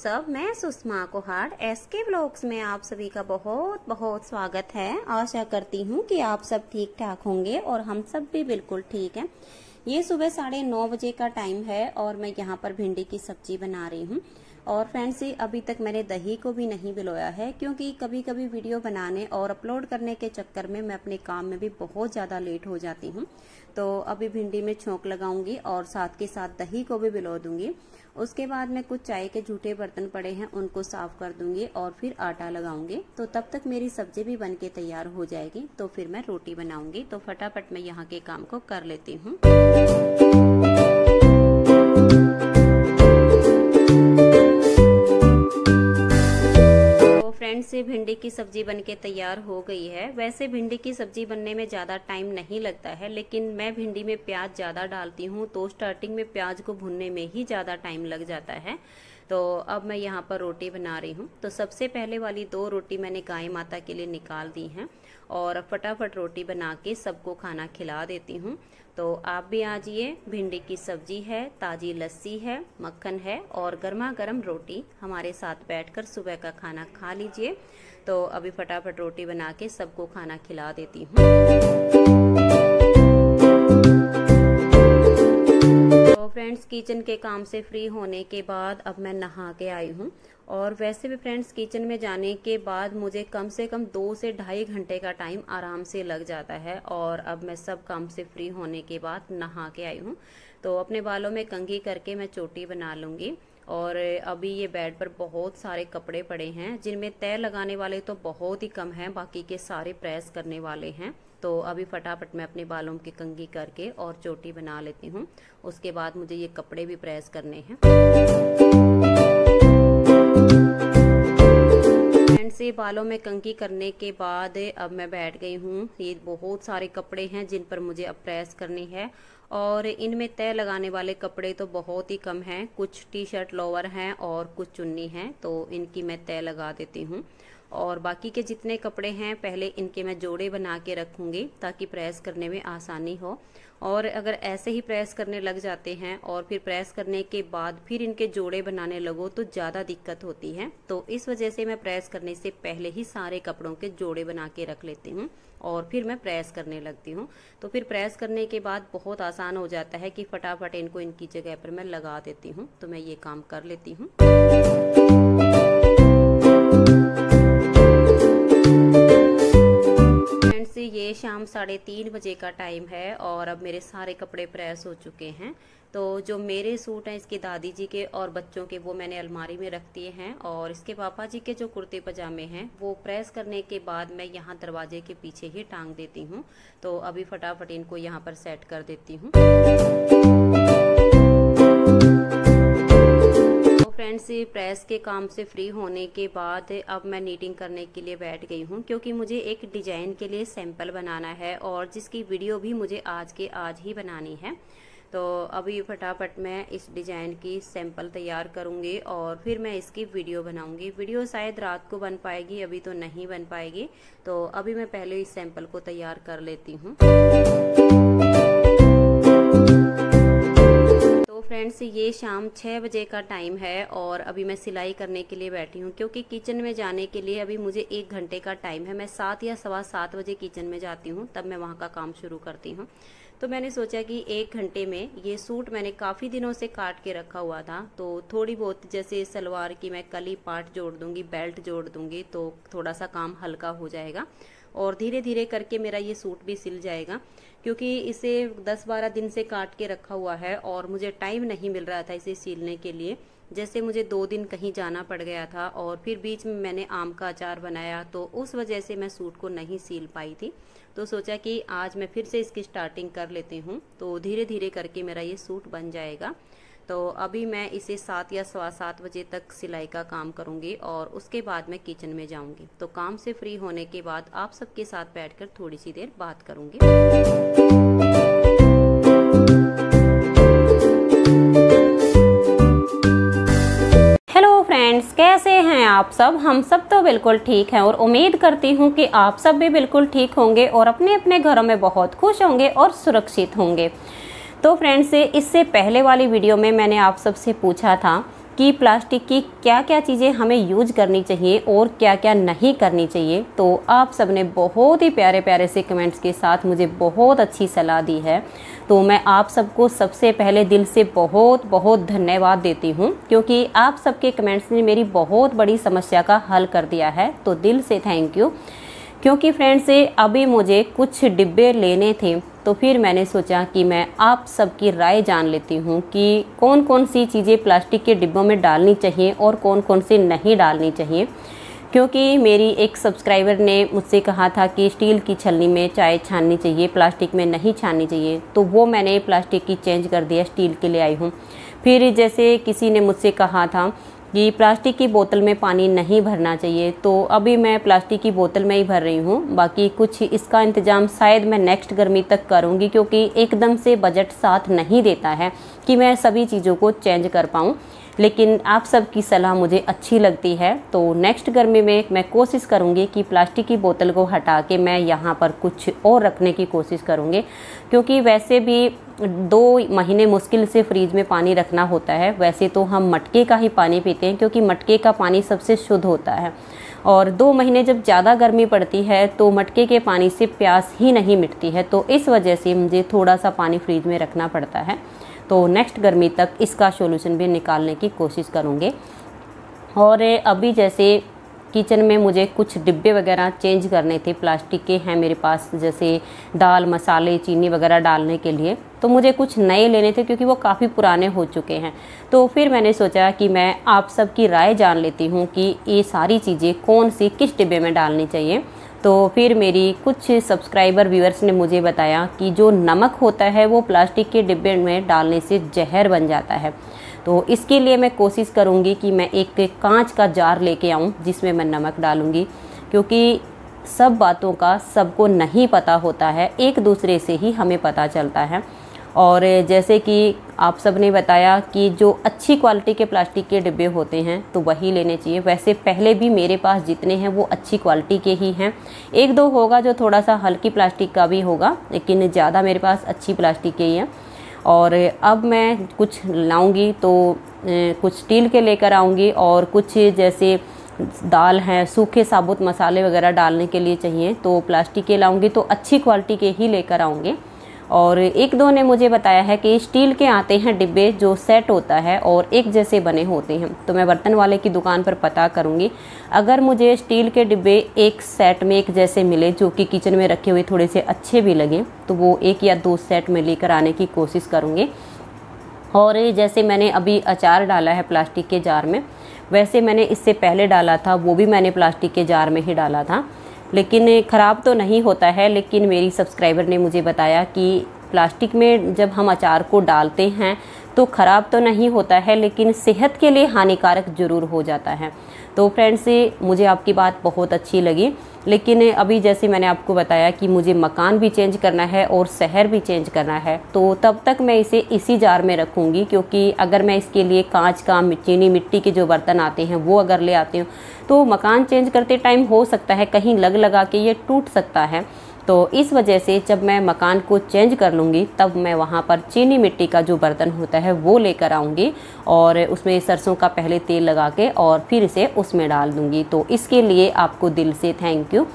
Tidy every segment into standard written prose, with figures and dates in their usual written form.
सब, मैं Sushma कोहाड़ SK blogs में आप सभी का बहुत बहुत स्वागत है। आशा करती हूँ कि आप सब ठीक ठाक होंगे और हम सब भी बिल्कुल ठीक हैं। ये सुबह 9:30 बजे का टाइम है और मैं यहाँ पर भिंडी की सब्जी बना रही हूँ। और फ्रेंड्स, अभी तक मैंने दही को भी नहीं भिगोया है क्योंकि कभी कभी वीडियो बनाने और अपलोड करने के चक्कर में मैं अपने काम में भी बहुत ज़्यादा लेट हो जाती हूँ। तो अभी भिंडी में छोंक लगाऊंगी और साथ के साथ दही को भी भिगो दूंगी। उसके बाद में कुछ चाय के जूठे बर्तन पड़े हैं उनको साफ कर दूंगी और फिर आटा लगाऊंगी। तो तब तक मेरी सब्जी भी बनके तैयार हो जाएगी, तो फिर मैं रोटी बनाऊंगी। तो फटाफट मैं यहाँ के काम को कर लेती हूँ। फ्रेंड्स, से भिंडी की सब्जी बनके तैयार हो गई है। वैसे भिंडी की सब्जी बनने में ज़्यादा टाइम नहीं लगता है, लेकिन मैं भिंडी में प्याज ज़्यादा डालती हूँ तो स्टार्टिंग में प्याज को भुनने में ही ज़्यादा टाइम लग जाता है। तो अब मैं यहाँ पर रोटी बना रही हूँ। तो सबसे पहले वाली 2 रोटी मैंने गाय माता के लिए निकाल दी हैं और फटाफट रोटी बना के सबको खाना खिला देती हूँ। तो आप भी आ जाइए। भिंडी की सब्जी है, ताज़ी लस्सी है, मक्खन है और गर्मा गर्म रोटी हमारे साथ बैठकर सुबह का खाना खा लीजिए। तो अभी फटाफट रोटी बना के सबको खाना खिला देती हूँ। तो फ्रेंड्स, किचन के काम से फ्री होने के बाद अब मैं नहा के आई हूँ। और वैसे भी फ्रेंड्स, किचन में जाने के बाद मुझे कम से कम 2 से ढाई घंटे का टाइम आराम से लग जाता है। और अब मैं सब काम से फ्री होने के बाद नहा के आई हूँ। तो अपने बालों में कंघी करके मैं चोटी बना लूँगी। और अभी ये बेड पर बहुत सारे कपड़े पड़े हैं जिनमें तय लगाने वाले तो बहुत ही कम हैं, बाकी के सारे प्रेस करने वाले हैं। तो अभी फटाफट मैं अपने बालों की कंघी करके और चोटी बना लेती हूँ। उसके बाद मुझे ये कपड़े भी प्रेस करने हैं। से बालों में कंघी करने के बाद अब मैं बैठ गई हूँ। ये बहुत सारे कपड़े हैं जिन पर मुझे अब प्रेस करनी है और इनमें तय लगाने वाले कपड़े तो बहुत ही कम हैं। कुछ टी शर्ट लोअर हैं और कुछ चुन्नी हैं, तो इनकी मैं तय लगा देती हूँ। और बाकी के जितने कपड़े हैं पहले इनके मैं जोड़े बना के रखूँगी ताकि प्रेस करने में आसानी हो। और अगर ऐसे ही प्रेस करने लग जाते हैं और फिर प्रेस करने के बाद फिर इनके जोड़े बनाने लगो तो ज़्यादा दिक्कत होती है। तो इस वजह से मैं प्रेस करने से पहले ही सारे कपड़ों के जोड़े बना के रख लेती हूँ और फिर मैं प्रेस करने लगती हूँ। तो फिर प्रेस करने के बाद बहुत आसान हो जाता है कि फटाफट इनको इनकी जगह पर मैं लगा देती हूँ। तो मैं ये काम कर लेती हूँ। ये शाम 3:30 बजे का टाइम है और अब मेरे सारे कपड़े प्रेस हो चुके हैं। तो जो मेरे सूट हैं इसके दादी जी के और बच्चों के वो मैंने अलमारी में रख दिए हैं। और इसके पापा जी के जो कुर्ते पजामे हैं वो प्रेस करने के बाद मैं यहाँ दरवाजे के पीछे ही टांग देती हूँ। तो अभी फटाफट इनको यहाँ पर सेट कर देती हूँ। फ्रेंड्स, प्रेस के काम से फ्री होने के बाद अब मैं नीटिंग करने के लिए बैठ गई हूँ क्योंकि मुझे एक डिजाइन के लिए सैंपल बनाना है और जिसकी वीडियो भी मुझे आज के आज ही बनानी है। तो अभी फटाफट मैं इस डिजाइन की सैंपल तैयार करूँगी और फिर मैं इसकी वीडियो बनाऊँगी। वीडियो शायद रात को बन पाएगी, अभी तो नहीं बन पाएगी। तो अभी मैं पहले इस सैंपल को तैयार कर लेती हूँ। फ्रेंड्स, ये शाम 6 बजे का टाइम है और अभी मैं सिलाई करने के लिए बैठी हूँ क्योंकि किचन में जाने के लिए अभी मुझे 1 घंटे का टाइम है। मैं 7 या सवा 7 बजे किचन में जाती हूँ, तब मैं वहाँ का काम शुरू करती हूँ। तो मैंने सोचा कि 1 घंटे में ये सूट मैंने काफ़ी दिनों से काट के रखा हुआ था, तो थोड़ी बहुत जैसे सलवार की मैं कली पार्ट जोड़ दूँगी, बेल्ट जोड़ दूँगी, तो थोड़ा सा काम हल्का हो जाएगा और धीरे धीरे करके मेरा ये सूट भी सिल जाएगा। क्योंकि इसे 10-12 दिन से काट के रखा हुआ है और मुझे टाइम नहीं मिल रहा था इसे सिलने के लिए। जैसे मुझे 2 दिन कहीं जाना पड़ गया था और फिर बीच में मैंने आम का अचार बनाया, तो उस वजह से मैं सूट को नहीं सिल पाई थी। तो सोचा कि आज मैं फिर से इसकी स्टार्टिंग कर लेती हूँ, तो धीरे धीरे करके मेरा ये सूट बन जाएगा। तो अभी मैं इसे 7 या सवा 7 बजे तक सिलाई का काम करूँगी और उसके बाद मैं किचन में जाऊँगी। तो काम से फ्री होने के बाद आप सबके साथ बैठकर थोड़ी सी देर बात करूँगी। हेलो फ्रेंड्स, कैसे हैं आप सब? हम सब तो बिल्कुल ठीक हैं और उम्मीद करती हूँ कि आप सब भी बिल्कुल ठीक होंगे और अपने अपने घरों में बहुत खुश होंगे और सुरक्षित होंगे। तो फ्रेंड्स, इससे पहले वाली वीडियो में मैंने आप सबसे पूछा था कि प्लास्टिक की क्या क्या चीज़ें हमें यूज करनी चाहिए और क्या क्या नहीं करनी चाहिए। तो आप सबने बहुत ही प्यारे प्यारे से कमेंट्स के साथ मुझे बहुत अच्छी सलाह दी है। तो मैं आप सबको सबसे पहले दिल से बहुत बहुत धन्यवाद देती हूँ, क्योंकि आप सबके कमेंट्स ने मेरी बहुत बड़ी समस्या का हल कर दिया है। तो दिल से थैंक यू। क्योंकि फ्रेंड्स अभी मुझे कुछ डिब्बे लेने थे, तो फिर मैंने सोचा कि मैं आप सबकी राय जान लेती हूँ कि कौन कौन सी चीज़ें प्लास्टिक के डिब्बों में डालनी चाहिए और कौन कौन सी नहीं डालनी चाहिए। क्योंकि मेरी एक सब्सक्राइबर ने मुझसे कहा था कि स्टील की छलनी में चाय छाननी चाहिए, प्लास्टिक में नहीं छाननी चाहिए, तो वो मैंने प्लास्टिक की चेंज कर दिया, स्टील के ले आई हूँ। फिर जैसे किसी ने मुझसे कहा था कि प्लास्टिक की बोतल में पानी नहीं भरना चाहिए, तो अभी मैं प्लास्टिक की बोतल में ही भर रही हूँ। बाकी कुछ इसका इंतज़ाम शायद मैं नेक्स्ट गर्मी तक करूँगी, क्योंकि एकदम से बजट साथ नहीं देता है कि मैं सभी चीज़ों को चेंज कर पाऊँ। लेकिन आप सबकी सलाह मुझे अच्छी लगती है, तो नेक्स्ट गर्मी में मैं कोशिश करूँगी कि प्लास्टिक की बोतल को हटा के मैं यहाँ पर कुछ और रखने की कोशिश करूँगी। क्योंकि वैसे भी 2 महीने मुश्किल से फ्रिज में पानी रखना होता है। वैसे तो हम मटके का ही पानी पीते हैं, क्योंकि मटके का पानी सबसे शुद्ध होता है। और 2 महीने जब ज़्यादा गर्मी पड़ती है तो मटके के पानी से प्यास ही नहीं मिटती है। तो इस वजह से मुझे थोड़ा सा पानी फ्रिज में रखना पड़ता है। तो नेक्स्ट गर्मी तक इसका सॉल्यूशन भी निकालने की कोशिश करूँगे। और अभी जैसे किचन में मुझे कुछ डिब्बे वगैरह चेंज करने थे, प्लास्टिक के हैं मेरे पास, जैसे दाल मसाले चीनी वगैरह डालने के लिए, तो मुझे कुछ नए लेने थे क्योंकि वो काफ़ी पुराने हो चुके हैं। तो फिर मैंने सोचा कि मैं आप सबकी राय जान लेती हूँ कि ये सारी चीज़ें कौन सी किस डिब्बे में डालनी चाहिए। तो फिर मेरी कुछ सब्सक्राइबर व्यूअर्स ने मुझे बताया कि जो नमक होता है वो प्लास्टिक के डिब्बे में डालने से जहर बन जाता है। तो इसके लिए मैं कोशिश करूँगी कि मैं एक कांच का जार लेके आऊँ जिसमें मैं नमक डालूँगी, क्योंकि सब बातों का सबको नहीं पता होता है, एक दूसरे से ही हमें पता चलता है। और जैसे कि आप सब ने बताया कि जो अच्छी क्वालिटी के प्लास्टिक के डिब्बे होते हैं तो वही लेने चाहिए। वैसे पहले भी मेरे पास जितने हैं वो अच्छी क्वालिटी के ही हैं। 1-2 होगा जो थोड़ा सा हल्की प्लास्टिक का भी होगा, लेकिन ज़्यादा मेरे पास अच्छी प्लास्टिक के ही हैं। और अब मैं कुछ लाऊंगी तो कुछ स्टील के लेकर आऊँगी, और कुछ जैसे दाल हैं, सूखे साबुत मसाले वगैरह डालने के लिए चाहिए तो प्लास्टिक के लाऊंगी, तो अच्छी क्वालिटी के ही लेकर आऊँगी। और 1-2 ने मुझे बताया है कि स्टील के आते हैं डिब्बे जो सेट होता है और एक जैसे बने होते हैं, तो मैं बर्तन वाले की दुकान पर पता करूंगी। अगर मुझे स्टील के डिब्बे एक सेट में एक जैसे मिले जो कि किचन में रखे हुए थोड़े से अच्छे भी लगे, तो वो 1 या 2 सेट में लेकर आने की कोशिश करूँगी। और जैसे मैंने अभी अचार डाला है प्लास्टिक के जार में, वैसे मैंने इससे पहले डाला था, वो भी मैंने प्लास्टिक के जार में ही डाला था, लेकिन ख़राब तो नहीं होता है। लेकिन मेरी सब्सक्राइबर ने मुझे बताया कि प्लास्टिक में जब हम अचार को डालते हैं तो ख़राब तो नहीं होता है, लेकिन सेहत के लिए हानिकारक ज़रूर हो जाता है। तो फ्रेंड्स मुझे आपकी बात बहुत अच्छी लगी, लेकिन अभी जैसे मैंने आपको बताया कि मुझे मकान भी चेंज करना है और शहर भी चेंज करना है, तो तब तक मैं इसे इसी जार में रखूँगी। क्योंकि अगर मैं इसके लिए कांच का चीनी मिट्टी के जो बर्तन आते हैं वो अगर ले आती हूँ तो मकान चेंज करते टाइम हो सकता है कहीं लगा के ये टूट सकता है। तो इस वजह से जब मैं मकान को चेंज कर लूँगी तब मैं वहाँ पर चीनी मिट्टी का जो बर्तन होता है वो लेकर आऊँगी, और उसमें सरसों का पहले तेल लगा के और फिर इसे उसमें डाल दूँगी। तो इसके लिए आपको दिल से थैंक यू।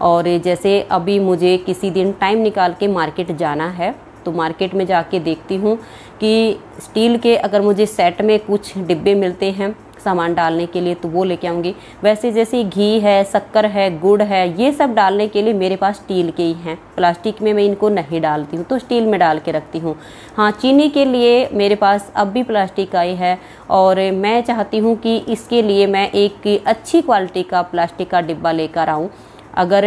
और जैसे अभी मुझे किसी दिन टाइम निकाल के मार्केट जाना है, तो मार्केट में जाके देखती हूँ कि स्टील के अगर मुझे सेट में कुछ डिब्बे मिलते हैं सामान डालने के लिए तो वो लेके आऊँगी। वैसे जैसे घी है, शक्कर है, गुड़ है, ये सब डालने के लिए मेरे पास स्टील के ही हैं, प्लास्टिक में मैं इनको नहीं डालती हूँ, तो स्टील में डाल के रखती हूँ। हाँ, चीनी के लिए मेरे पास अब भी प्लास्टिक का ही है, और मैं चाहती हूँ कि इसके लिए मैं एक अच्छी क्वालिटी का प्लास्टिक का डिब्बा लेकर आऊँ। अगर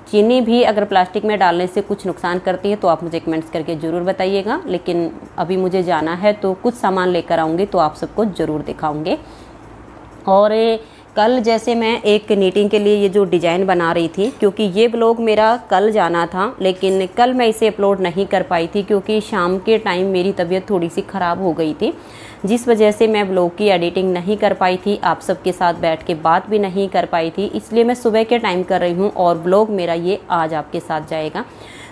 चीनी भी अगर प्लास्टिक में डालने से कुछ नुकसान करती है तो आप मुझे कमेंट्स करके ज़रूर बताइएगा। लेकिन अभी मुझे जाना है तो कुछ सामान लेकर आऊँगी तो आप सबको ज़रूर दिखाऊँगे। और कल जैसे मैं एक नीटिंग के लिए ये जो डिज़ाइन बना रही थी, क्योंकि ये ब्लॉग मेरा कल जाना था, लेकिन कल मैं इसे अपलोड नहीं कर पाई थी क्योंकि शाम के टाइम मेरी तबीयत थोड़ी सी ख़राब हो गई थी, जिस वजह से मैं ब्लॉग की एडिटिंग नहीं कर पाई थी, आप सबके साथ बैठ के बात भी नहीं कर पाई थी। इसलिए मैं सुबह के टाइम कर रही हूँ और ब्लॉग मेरा ये आज आपके साथ जाएगा।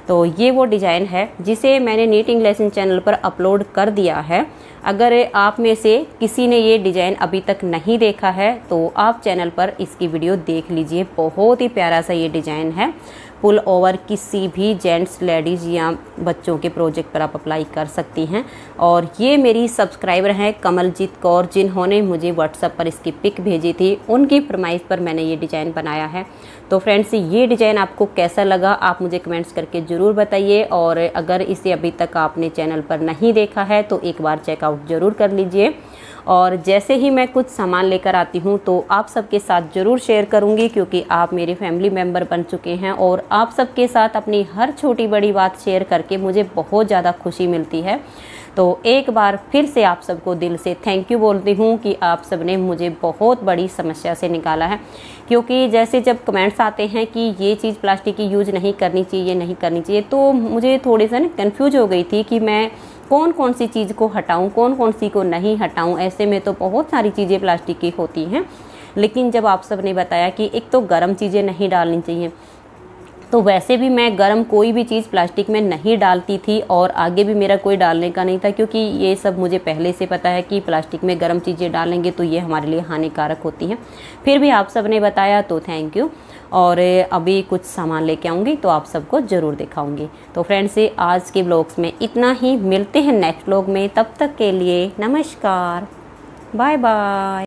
तो ये वो डिज़ाइन है जिसे मैंने नीटिंग लेसन चैनल पर अपलोड कर दिया है। अगर आप में से किसी ने ये डिज़ाइन अभी तक नहीं देखा है तो आप चैनल पर इसकी वीडियो देख लीजिए। बहुत ही प्यारा सा ये डिज़ाइन है। पुल ओवर किसी भी जेंट्स, लेडीज़ या बच्चों के प्रोजेक्ट पर आप अप्लाई कर सकती हैं। और ये मेरी सब्सक्राइबर हैं कमलजीत कौर, जिन्होंने मुझे व्हाट्सएप पर इसकी पिक भेजी थी। उनकी फरमाइश पर मैंने ये डिज़ाइन बनाया है। तो फ्रेंड्स, ये डिज़ाइन आपको कैसा लगा आप मुझे कमेंट्स करके ज़रूर बताइए। और अगर इसे अभी तक आपने चैनल पर नहीं देखा है तो एक बार चेकआउट ज़रूर कर लीजिए। और जैसे ही मैं कुछ सामान लेकर आती हूँ तो आप सबके साथ ज़रूर शेयर करूँगी, क्योंकि आप मेरे फैमिली मेम्बर बन चुके हैं और आप सबके साथ अपनी हर छोटी बड़ी बात शेयर करके मुझे बहुत ज़्यादा खुशी मिलती है। तो एक बार फिर से आप सबको दिल से थैंक यू बोलती हूँ कि आप सब ने मुझे बहुत बड़ी समस्या से निकाला है। क्योंकि जैसे जब कमेंट्स आते हैं कि ये चीज़ प्लास्टिक की यूज नहीं करनी चाहिए, नहीं करनी चाहिए, तो मुझे थोड़ी सा ना कन्फ्यूज हो गई थी कि मैं कौन कौन सी चीज़ को हटाऊं, कौन कौन सी को नहीं हटाऊं। ऐसे में तो बहुत सारी चीज़ें प्लास्टिक की होती हैं, लेकिन जब आप सब ने बताया कि एक तो गर्म चीज़ें नहीं डालनी चाहिए, तो वैसे भी मैं गर्म कोई भी चीज़ प्लास्टिक में नहीं डालती थी और आगे भी मेरा कोई डालने का नहीं था, क्योंकि ये सब मुझे पहले से पता है कि प्लास्टिक में गर्म चीज़ें डालेंगे तो ये हमारे लिए हानिकारक होती हैं। फिर भी आप सब ने बताया तो थैंक यू। और अभी कुछ सामान लेके आऊँगी तो आप सबको ज़रूर दिखाऊंगी। तो फ्रेंड्स, आज के ब्लॉग्स में इतना ही। मिलते हैं नेक्स्ट ब्लॉग में, तब तक के लिए नमस्कार, बाय बाय।